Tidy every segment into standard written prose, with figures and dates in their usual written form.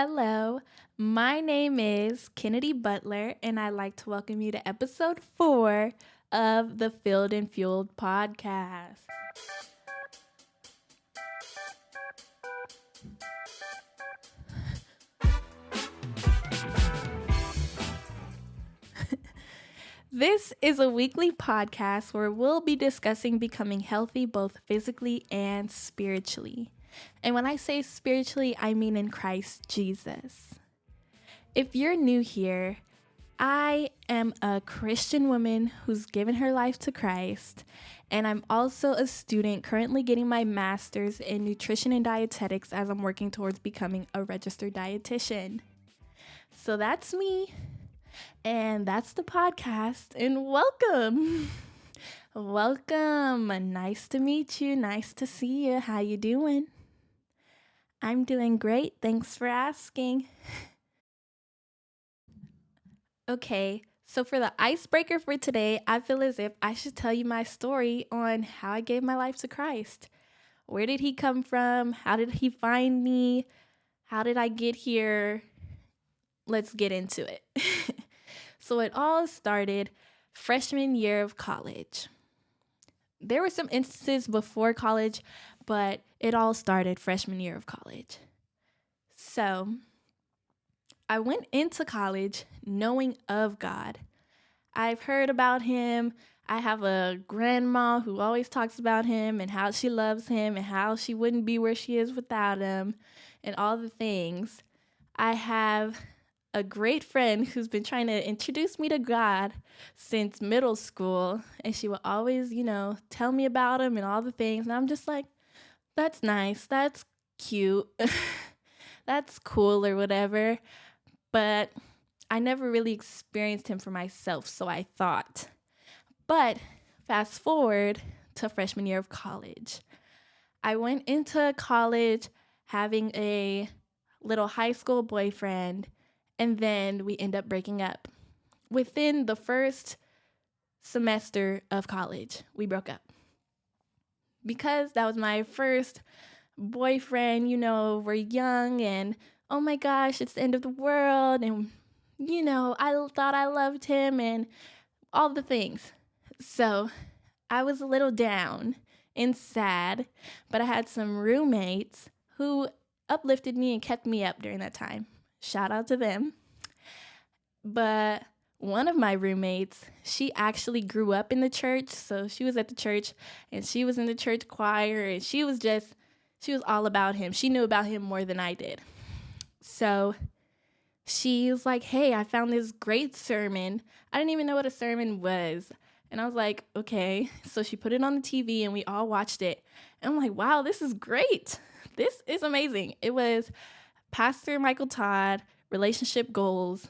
Hello, my name is Kennedy Butler, and I'd like to welcome you to episode 4 of the Filled and Fueled podcast. This is a weekly podcast where we'll be discussing becoming healthy both physically and spiritually. And when I say spiritually, I mean in Christ Jesus. If you're new here, I am a Christian woman who's given her life to Christ, and I'm also a student currently getting my master's in nutrition and dietetics as I'm working towards becoming a registered dietitian. So that's me, and that's the podcast, and welcome. Welcome. Nice to meet you. Nice to see you. How you doing? I'm doing great. Thanks for asking. Okay, so for the icebreaker for today, I feel as if I should tell you my story on how I gave my life to Christ. Where did he come from? How did he find me? How did I get here? Let's get into it. So it all started freshman year of college. There were some instances before college, but it all started freshman year of college. So I went into college knowing of God. I've heard about him. I have a grandma who always talks about him and how she loves him and how she wouldn't be where she is without him and all the things. I have a great friend who's been trying to introduce me to God since middle school, and she will always, tell me about him and all the things. And I'm just like, that's nice. That's cute. That's cool or whatever. But I never really experienced him for myself, so I thought. But fast forward to freshman year of college. I went into college having a little high school boyfriend, and then we end up breaking up. Within the first semester of college, we broke up. Because that was my first boyfriend, we're young and oh my gosh, it's the end of the world. And, I thought I loved him and all the things. So I was a little down and sad, but I had some roommates who uplifted me and kept me up during that time. Shout out to them. But one of my roommates, she actually grew up in the church. So she was at the church and she was in the church choir and she was all about him. She knew about him more than I did. So she was like, hey, I found this great sermon. I didn't even know what a sermon was. And I was like, okay. So she put it on the TV and we all watched it. And I'm like, wow, this is great. This is amazing. It was Pastor Michael Todd, Relationship Goals,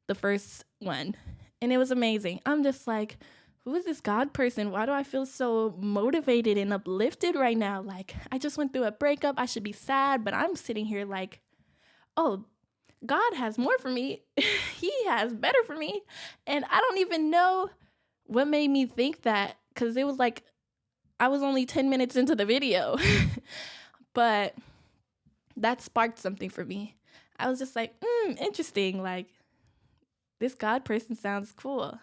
the first one. And it was amazing. I'm just like, who is this God person? Why do I feel so motivated and uplifted right now? Like, I just went through a breakup. I should be sad, but I'm sitting here like, oh, God has more for me. He has better for me. And I don't even know what made me think that, because it was like, I was only 10 minutes into the video. But that sparked something for me. I was just like, interesting. Like, this God person sounds cool.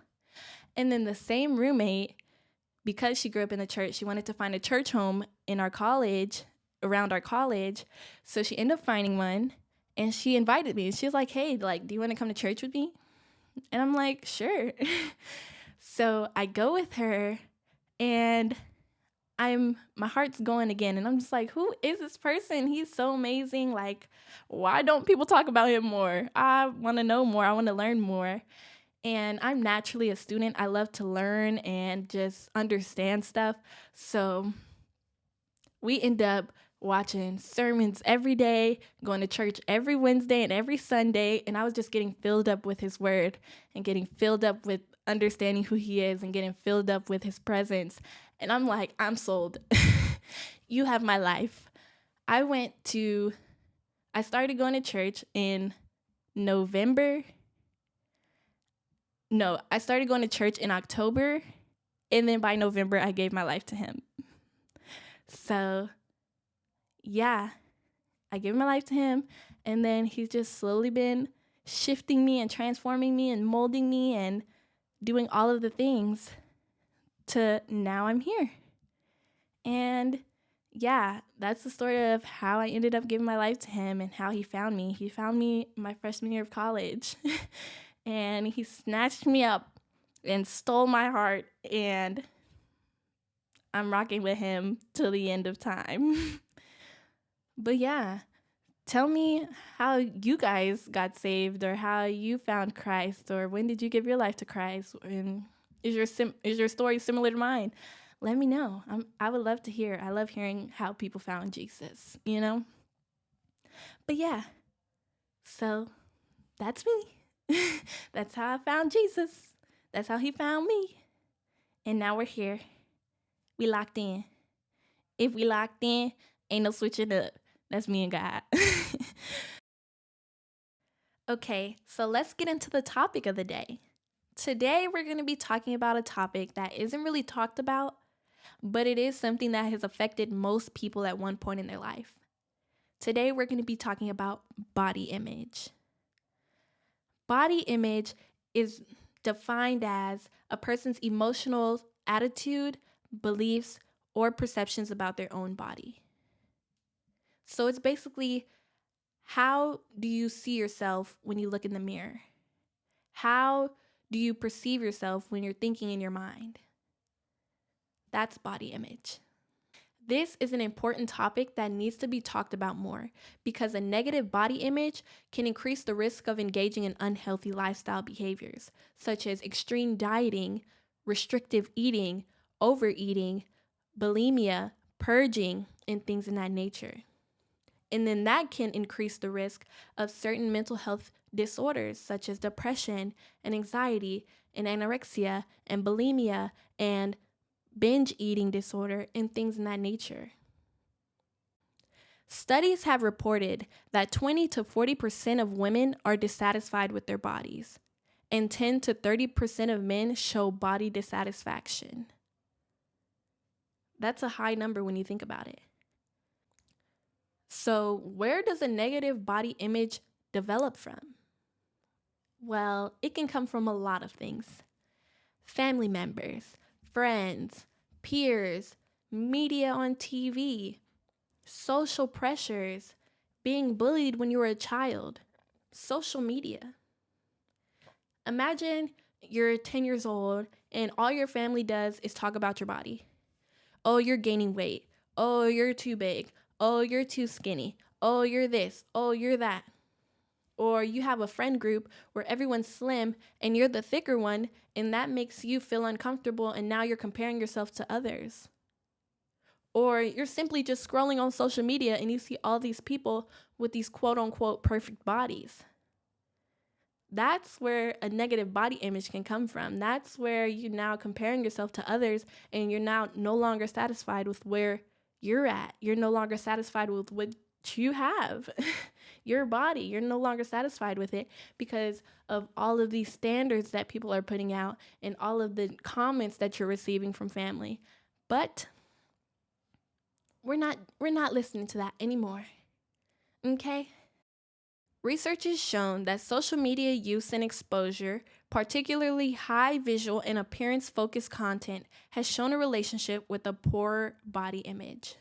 And then the same roommate, because she grew up in the church, she wanted to find a church home in our college, around our college. So she ended up finding one. And she invited me. She was like, hey, do you want to come to church with me? And I'm like, sure. So I go with her and my heart's going again. And I'm just like, who is this person? He's so amazing. Like, why don't people talk about him more? I want to know more. I want to learn more. And I'm naturally a student. I love to learn and just understand stuff. So we end up watching sermons every day, going to church every Wednesday and every Sunday, and I was just getting filled up with his word and getting filled up with understanding who he is and getting filled up with his presence. And I'm like, I'm sold. You have my life. I started going to church in November. No, I started going to church in October, and then by November, I gave my life to him. So yeah, I gave my life to him, And then he's just slowly been shifting me and transforming me and molding me and doing all of the things to now I'm here. And yeah, that's the story of how I ended up giving my life to him and how he found me. He found me my freshman year of college and he snatched me up and stole my heart, and I'm rocking with him till the end of time. But yeah, tell me how you guys got saved or how you found Christ or when did you give your life to Christ? And is your story similar to mine? Let me know. I would love to hear. I love hearing how people found Jesus, you know? But yeah, so that's me. That's how I found Jesus. That's how he found me. And now we're here. We locked in. If we locked in, ain't no switching up. That's me and God. Okay, so let's get into the topic of the day. Today, we're going to be talking about a topic that isn't really talked about, but it is something that has affected most people at one point in their life. Today, we're going to be talking about body image. Body image is defined as a person's emotional attitude, beliefs, or perceptions about their own body. So it's basically, how do you see yourself when you look in the mirror? How do you perceive yourself when you're thinking in your mind? That's body image. This is an important topic that needs to be talked about more because a negative body image can increase the risk of engaging in unhealthy lifestyle behaviors, such as extreme dieting, restrictive eating, overeating, bulimia, purging, and things in that nature. And then that can increase the risk of certain mental health disorders such as depression and anxiety and anorexia and bulimia and binge eating disorder and things in that nature. Studies have reported that 20 to 40% of women are dissatisfied with their bodies, and 10 to 30% of men show body dissatisfaction. That's a high number when you think about it. So, where does a negative body image develop from? Well, it can come from a lot of things. Family members, friends, peers, media on TV, social pressures, being bullied when you were a child, social media. Imagine you're 10 years old and all your family does is talk about your body. Oh, you're gaining weight. Oh, you're too big. Oh, you're too skinny. Oh, you're this. Oh, you're that. Or you have a friend group where everyone's slim and you're the thicker one, and that makes you feel uncomfortable, and now you're comparing yourself to others. Or you're simply just scrolling on social media and you see all these people with these quote unquote perfect bodies. That's where a negative body image can come from. That's where you're now comparing yourself to others and you're now no longer satisfied with where you're at. You're no longer satisfied with what you have, your body. You're no longer satisfied with it because of all of these standards that people are putting out and all of the comments that you're receiving from family. But we're not listening to that anymore. Okay? Research has shown that social media use and exposure, particularly high visual and appearance-focused content, has shown a relationship with a poor body image.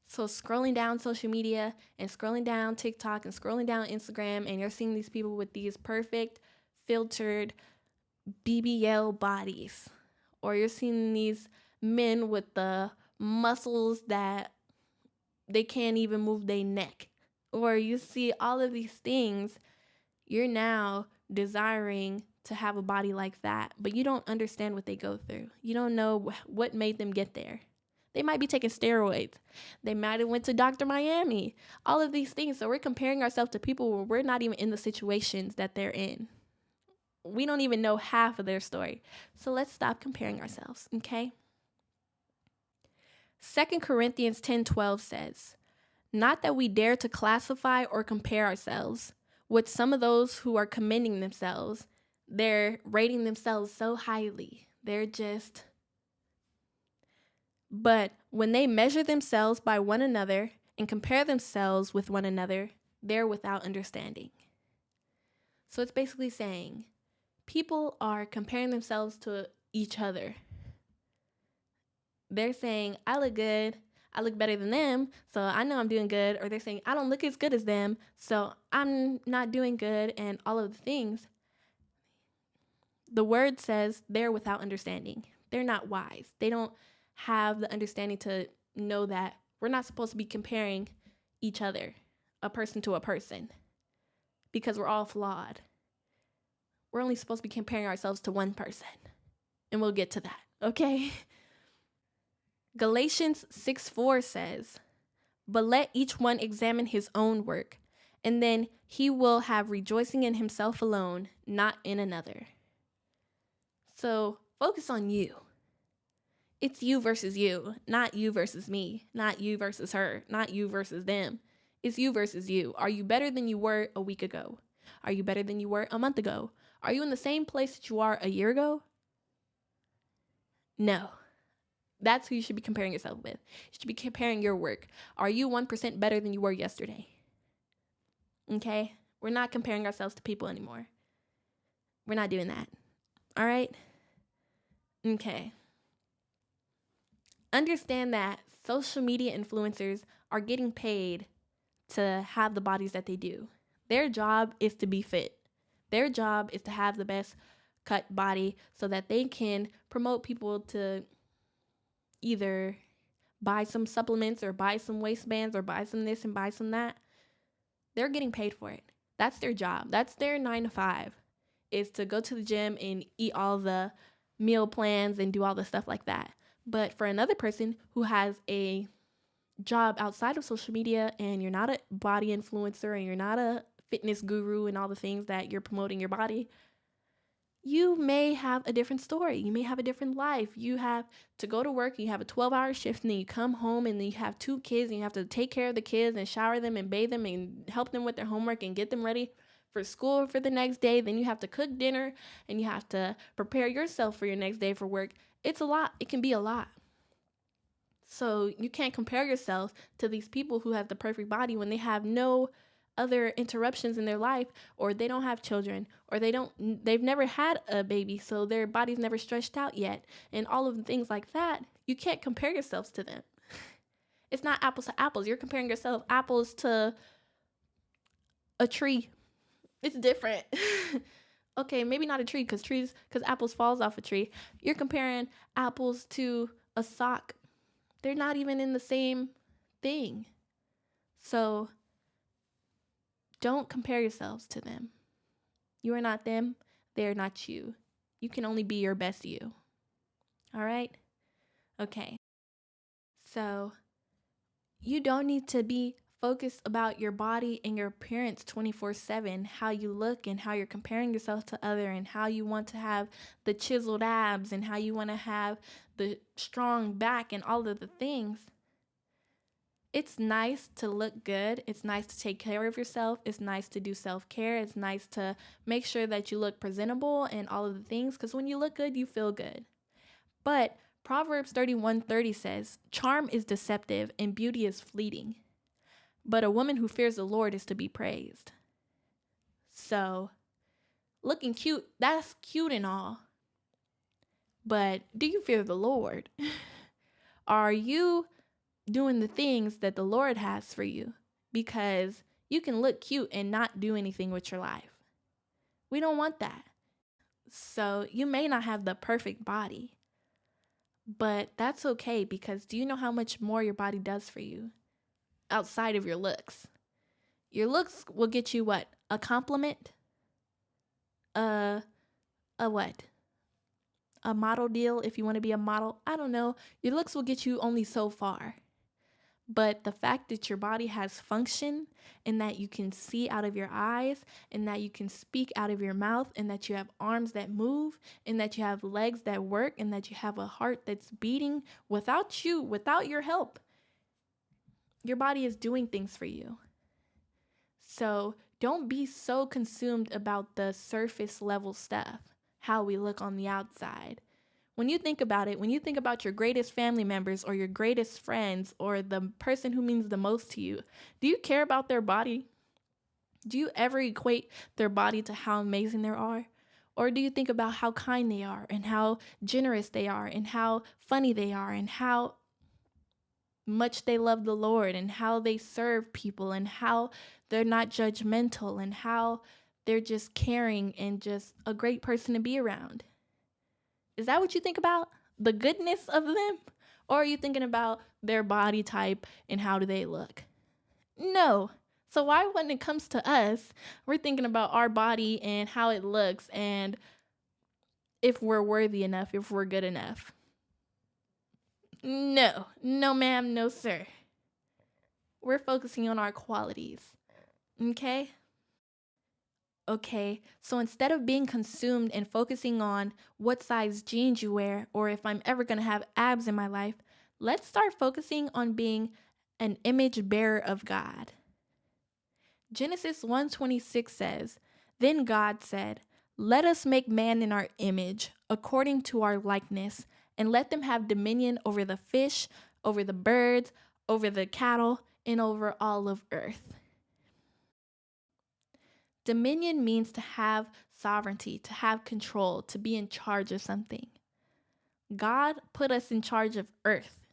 So scrolling down social media and scrolling down TikTok and scrolling down Instagram, and you're seeing these people with these perfect, filtered BBL bodies. Or you're seeing these men with the muscles that they can't even move their neck. Or you see all of these things, you're now desiring to have a body like that, but you don't understand what they go through. You don't know what made them get there. They might be taking steroids. They might have went to Dr. Miami. All of these things. So we're comparing ourselves to people where we're not even in the situations that they're in. We don't even know half of their story. So let's stop comparing ourselves, okay? 2 Corinthians 10:12 says, "Not that we dare to classify or compare ourselves with some of those who are commending themselves. They're rating themselves so highly. But when they measure themselves by one another and compare themselves with one another, they're without understanding. So it's basically saying people are comparing themselves to each other. They're saying, I look good, I look better than them, so I know I'm doing good. Or they're saying, I don't look as good as them, so I'm not doing good, and all of the things. The word says they're without understanding. They're not wise. They don't have the understanding to know that we're not supposed to be comparing each other, a person to a person, because we're all flawed. We're only supposed to be comparing ourselves to one person, and we'll get to that, okay? Galatians 6:4 says, but let each one examine his own work, and then he will have rejoicing in himself alone, not in another. So focus on you. It's you versus you, not you versus me, not you versus her, not you versus them. It's you versus you. Are you better than you were a week ago? Are you better than you were a month ago? Are you in the same place that you are a year ago? No. That's who you should be comparing yourself with. You should be comparing your work. Are you 1% better than you were yesterday? Okay? We're not comparing ourselves to people anymore. We're not doing that. All right? Okay. Understand that social media influencers are getting paid to have the bodies that they do. Their job is to be fit. Their job is to have the best cut body so that they can promote people to either buy some supplements or buy some waistbands or buy some this and buy some that. They're getting paid for it. That's their job. That's their 9 to 5, is to go to the gym and eat all the meal plans and do all the stuff like that. But for another person who has a job outside of social media and you're not a body influencer and you're not a fitness guru and all the things that you're promoting your body, you may have a different story. You may have a different life. You have to go to work and you have a 12-hour shift, and then you come home and then you have 2 kids and you have to take care of the kids and shower them and bathe them and help them with their homework and get them ready for school for the next day. Then you have to cook dinner and you have to prepare yourself for your next day for work. It's a lot. It can be a lot. So you can't compare yourself to these people who have the perfect body when they have no other interruptions in their life, or they don't have children, or they've never had a baby, so their body's never stretched out yet, and all of the things like that. You can't compare yourselves to them. It's not apples to apples. You're comparing yourself apples to a tree. It's different. Okay, maybe not a tree, because apples falls off a tree. You're comparing apples to a sock. They're not even in the same thing. So don't compare yourselves to them. You are not them. They are not you. You can only be your best you. All right? Okay. So you don't need to be focused about your body and your appearance 24/7, how you look and how you're comparing yourself to other, and how you want to have the chiseled abs and how you want to have the strong back and all of the things. It's nice to look good. It's nice to take care of yourself. It's nice to do self-care. It's nice to make sure that you look presentable and all of the things, because when you look good, you feel good. But Proverbs 31:30 says, charm is deceptive and beauty is fleeting, but a woman who fears the Lord is to be praised. So looking cute, that's cute and all. But do you fear the Lord? Are you doing the things that the Lord has for you? Because you can look cute and not do anything with your life. We don't want that. So you may not have the perfect body, but that's okay, because do you know how much more your body does for you outside of your looks? Your looks will get you what? A compliment? A what? A model deal if you want to be a model? I don't know. Your looks will get you only so far. But the fact that your body has function, and that you can see out of your eyes, and that you can speak out of your mouth, and that you have arms that move, and that you have legs that work, and that you have a heart that's beating without your help, your body is doing things for you. So don't be so consumed about the surface level stuff, how we look on the outside. When you think about it, when you think about your greatest family members or your greatest friends or the person who means the most to you, do you care about their body? Do you ever equate their body to how amazing they are? Or do you think about how kind they are and how generous they are and how funny they are and how much they love the Lord and how they serve people and how they're not judgmental and how they're just caring and just a great person to be around? Is that what you think about? The goodness of them? Or are you thinking about their body type and how do they look? No. So why when it comes to us, we're thinking about our body and how it looks and if we're worthy enough, if we're good enough? No. No, ma'am, no, sir. We're focusing on our qualities. Okay? Okay, so instead of being consumed and focusing on what size jeans you wear or if I'm ever going to have abs in my life, let's start focusing on being an image bearer of God. Genesis 1:26 says, "Then God said, 'Let us make man in our image, according to our likeness, and let them have dominion over the fish, over the birds, over the cattle, and over all of earth.'" Dominion means to have sovereignty, to have control, to be in charge of something. God put us in charge of earth.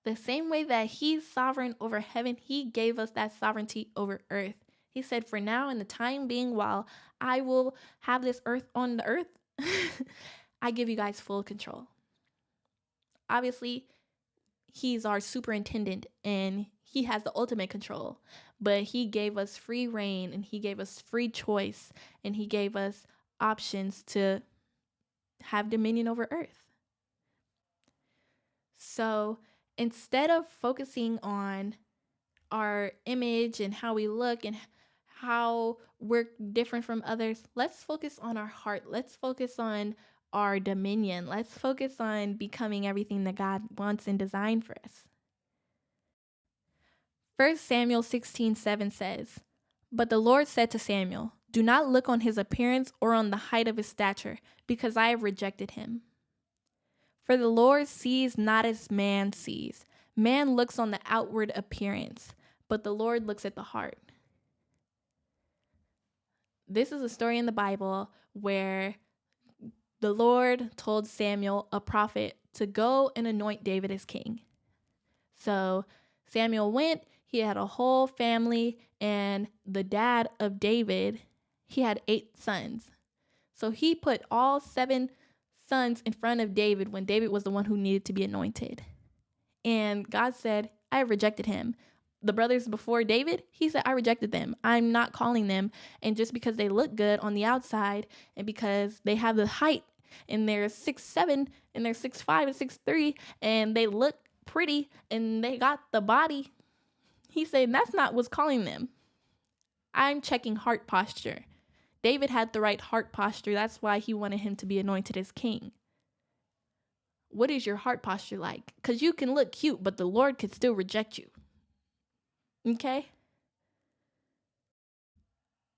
The same way that He's sovereign over heaven, He gave us that sovereignty over earth. He said, "For now, in the time being, while I will have this earth on the earth, I give you guys full control." Obviously, He's our superintendent and He has the ultimate control, but He gave us free reign and He gave us free choice and He gave us options to have dominion over earth. So instead of focusing on our image and how we look and how we're different from others, let's focus on our heart. Let's focus on our dominion. Let's focus on becoming everything that God wants and designed for us. 1 Samuel 16:7 says, "But the Lord said to Samuel, 'Do not look on his appearance or on the height of his stature, because I have rejected him.' For the Lord sees not as man sees. Man looks on the outward appearance, but the Lord looks at the heart." This is a story in the Bible where the Lord told Samuel, a prophet, to go and anoint David as king. So Samuel went, he had a whole family, and the dad of David, he had 8 sons. So he put all 7 sons in front of David when David was the one who needed to be anointed. And God said, "I have rejected him." The brothers before David, he said, "I rejected them. I'm not calling them." And just because they look good on the outside and because they have the height and they're 6'7" and they're 6'5" and 6'3" and they look pretty and they got the body, he said, that's not what's calling them. I'm checking heart posture. David had the right heart posture. That's why he wanted him to be anointed as king. What is your heart posture like? Because you can look cute, but the Lord could still reject you. Okay?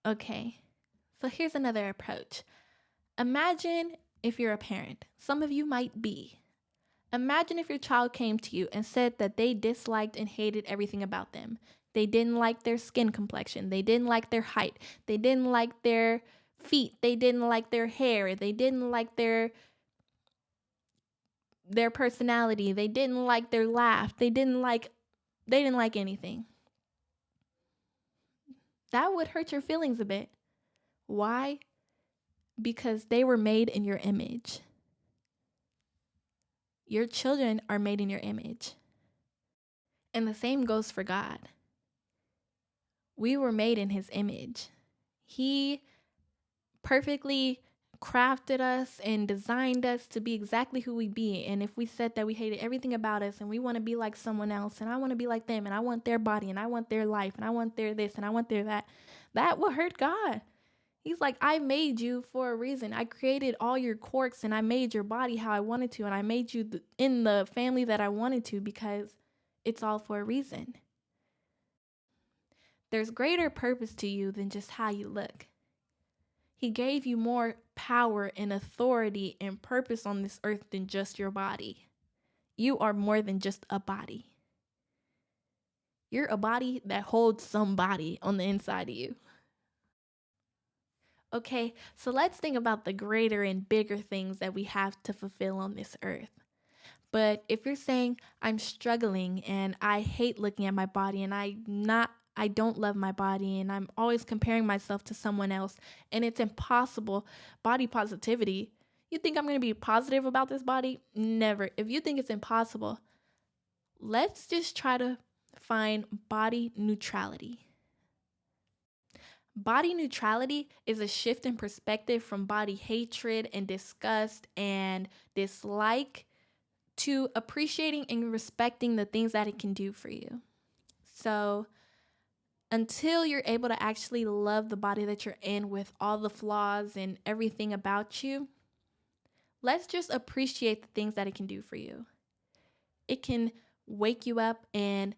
Okay. So here's another approach. Imagine if you're a parent. Some of you might be. Imagine if your child came to you and said that they disliked and hated everything about them. They didn't like their skin complexion. They didn't like their height. They didn't like their feet. They didn't like their hair. They didn't like their personality. They didn't like their laugh. They didn't like anything. That would hurt your feelings a bit. Why? Because they were made in your image. Your children are made in your image. And the same goes for God. We were made in His image. He perfectly crafted us and designed us to be exactly who we be. And if we said that we hated everything about us and we want to be like someone else and I want to be like them and I want their body and I want their life and I want their this and I want their that, that will hurt God. He's like, I made you for a reason. I created all your quirks and I made your body how I wanted to. And I made you in the family that I wanted to because it's all for a reason. There's greater purpose to you than just how you look. He gave you more power and authority and purpose on this earth than just your body. You are more than just a body. You're a body that holds somebody on the inside of you. Okay, so let's think about the greater and bigger things that we have to fulfill on this earth. But if you're saying I'm struggling and I hate looking at my body and I don't love my body and I'm always comparing myself to someone else and it's impossible, body positivity. You think I'm going to be positive about this body? Never. If you think it's impossible, let's just try to find body neutrality. Body neutrality is a shift in perspective from body hatred and disgust and dislike to appreciating and respecting the things that it can do for you. So, until you're able to actually love the body that you're in with all the flaws and everything about you, let's just appreciate the things that it can do for you. It can wake you up and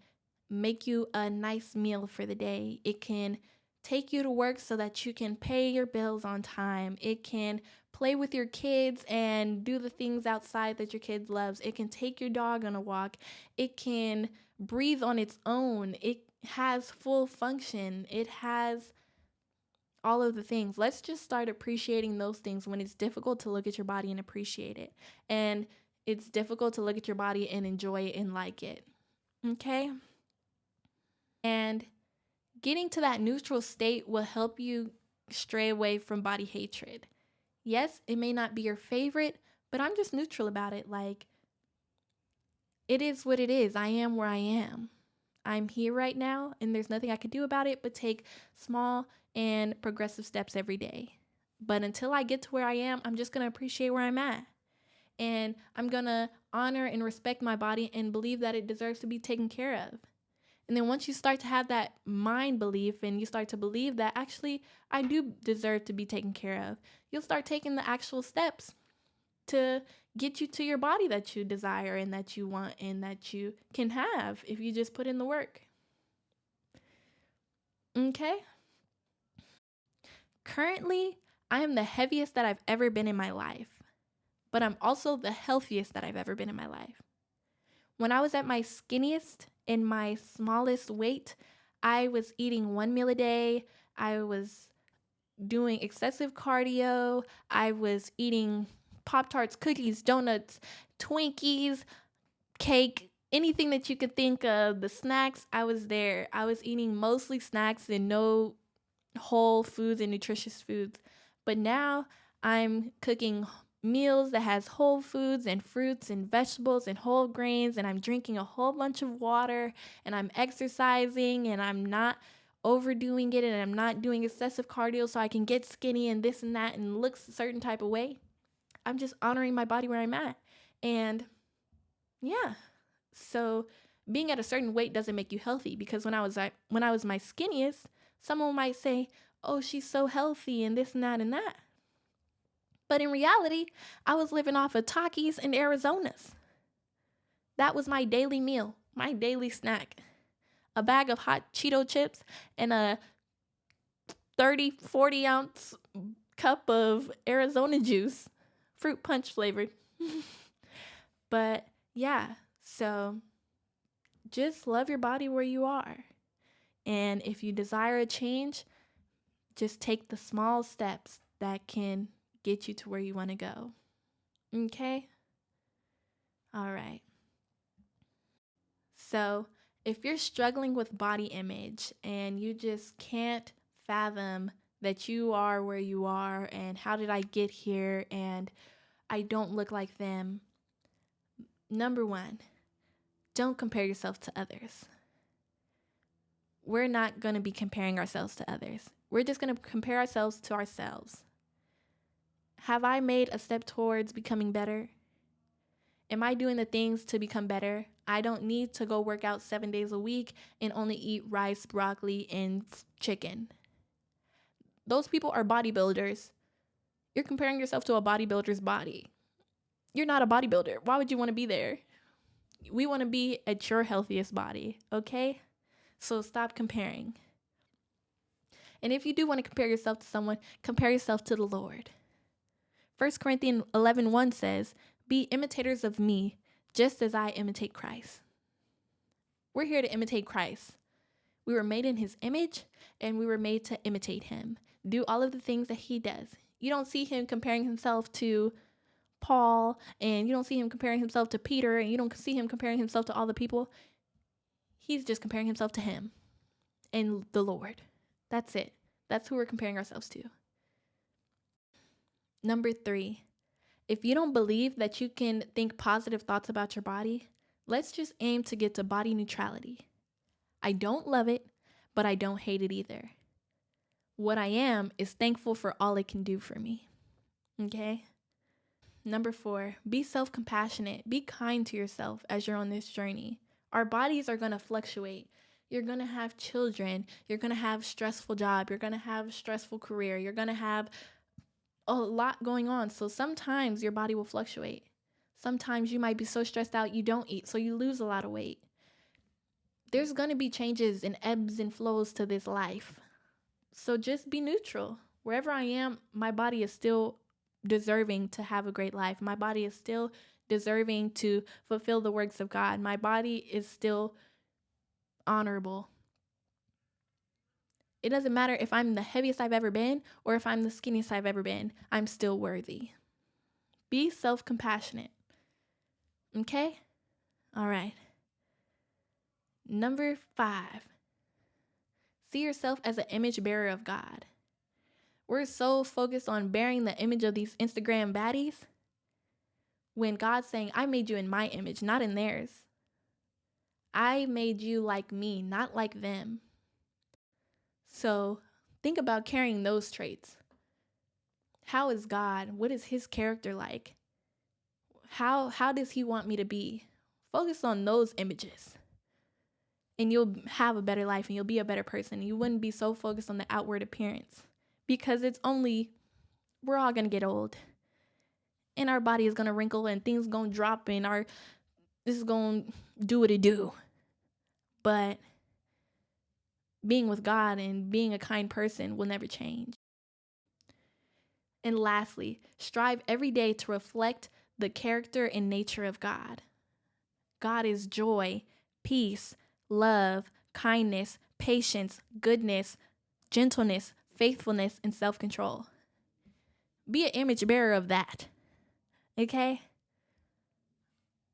make you a nice meal for the day. It can take you to work so that you can pay your bills on time. It can play with your kids and do the things outside that your kids loves. It can take your dog on a walk. It can breathe on its own. It has full function. It has all of the things. Let's just start appreciating those things when it's difficult to look at your body and appreciate it. And it's difficult to look at your body and enjoy it and like it. Okay? And getting to that neutral state will help you stray away from body hatred. Yes, it may not be your favorite, but I'm just neutral about it. Like, it is what it is. I am where I am. I'm here right now, and there's nothing I can do about it but take small and progressive steps every day. But until I get to where I am, I'm just going to appreciate where I'm at. And I'm going to honor and respect my body and believe that it deserves to be taken care of. And then once you start to have that mind belief and you start to believe that actually I do deserve to be taken care of, you'll start taking the actual steps to get you to your body that you desire and that you want and that you can have if you just put in the work. Okay? Currently, I am the heaviest that I've ever been in my life, but I'm also the healthiest that I've ever been in my life. When I was at my skinniest and my smallest weight, I was eating one meal a day. I was doing excessive cardio. I was eating Pop-Tarts, cookies, donuts, Twinkies, cake, anything that you could think of, the snacks, I was there. I was eating mostly snacks and no whole foods and nutritious foods. But now I'm cooking meals that has whole foods and fruits and vegetables and whole grains, and I'm drinking a whole bunch of water, and I'm exercising, and I'm not overdoing it, and I'm not doing excessive cardio so I can get skinny and this and that and look a certain type of way. I'm just honoring my body where I'm at. And yeah. So being at a certain weight doesn't make you healthy, because when I was my skinniest, someone might say, "Oh, she's so healthy and this and that and that." But in reality, I was living off of Takis and Arizonas. That was my daily meal, my daily snack. A bag of hot Cheeto chips and a 30, 40 ounce cup of Arizona juice, fruit punch flavored. But yeah, so just love your body where you are. And if you desire a change, just take the small steps that can get you to where you want to go. Okay? All right. So if you're struggling with body image and you just can't fathom that you are where you are and how did I get here and I don't look like them, number one, don't compare yourself to others. We're not going to be comparing ourselves to others. We're just going to compare ourselves to ourselves. Have I made a step towards becoming better? Am I doing the things to become better? I don't need to go work out 7 days a week and only eat rice, broccoli, and chicken. Those people are bodybuilders. You're comparing yourself to a bodybuilder's body. You're not a bodybuilder. Why would you want to be there? We want to be at your healthiest body, okay? So stop comparing. And if you do want to compare yourself to someone, compare yourself to the Lord. 1 Corinthians 11:1 says, "Be imitators of me, just as I imitate Christ." We're here to imitate Christ. We were made in his image, and we were made to imitate him. Do all of the things that he does. You don't see him comparing himself to Paul, and you don't see him comparing himself to Peter, and you don't see him comparing himself to all the people. He's just comparing himself to him and the Lord. That's it. That's who we're comparing ourselves to. Number 3, if you don't believe that you can think positive thoughts about your body, let's just aim to get to body neutrality. I don't love it, but I don't hate it either. What I am is thankful for all it can do for me. Okay? Number 4, be self-compassionate. Be kind to yourself as you're on this journey. Our bodies are going to fluctuate. You're going to have children. You're going to have a stressful job. You're going to have a stressful career. You're going to have a lot going on. So sometimes your body will fluctuate. Sometimes you might be so stressed out you don't eat, so you lose a lot of weight. There's going to be changes and ebbs and flows to this life. So just be neutral. Wherever I am, my body is still deserving to have a great life. My body is still deserving to fulfill the works of God. My body is still honorable. It doesn't matter if I'm the heaviest I've ever been or if I'm the skinniest I've ever been. I'm still worthy. Be self-compassionate. Okay? All right. Number 5. See yourself as an image bearer of God. We're so focused on bearing the image of these Instagram baddies when God's saying, I made you in my image, not in theirs. I made you like me, not like them. So think about carrying those traits. How is God? What is his character like? How does he want me to be? Focus on those images. And you'll have a better life and you'll be a better person. You wouldn't be so focused on the outward appearance because we're all going to get old. And our body is going to wrinkle and things going to drop and this is going to do what it do. But being with God and being a kind person will never change. And lastly, strive every day to reflect the character and nature of God. God is joy, peace, love, kindness, patience, goodness, gentleness, faithfulness, and self-control. Be an image bearer of that. Okay?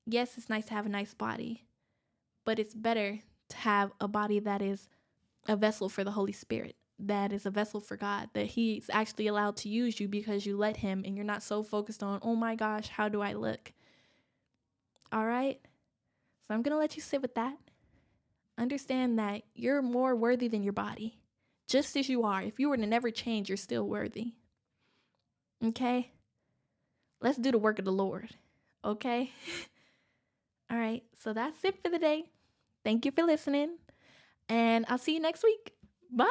Yes, it's nice to have a nice body, but it's better to have a body that is a vessel for the Holy Spirit, that is a vessel for God, that he's actually allowed to use you because you let him and you're not so focused on, oh my gosh, how do I look? All right? So I'm going to let you sit with that. Understand that you're more worthy than your body, just as you are. If you were to never change, you're still worthy. Okay? Let's do the work of the Lord. Okay? All right. So that's it for the day. Thank you for listening. And I'll see you next week. Bye.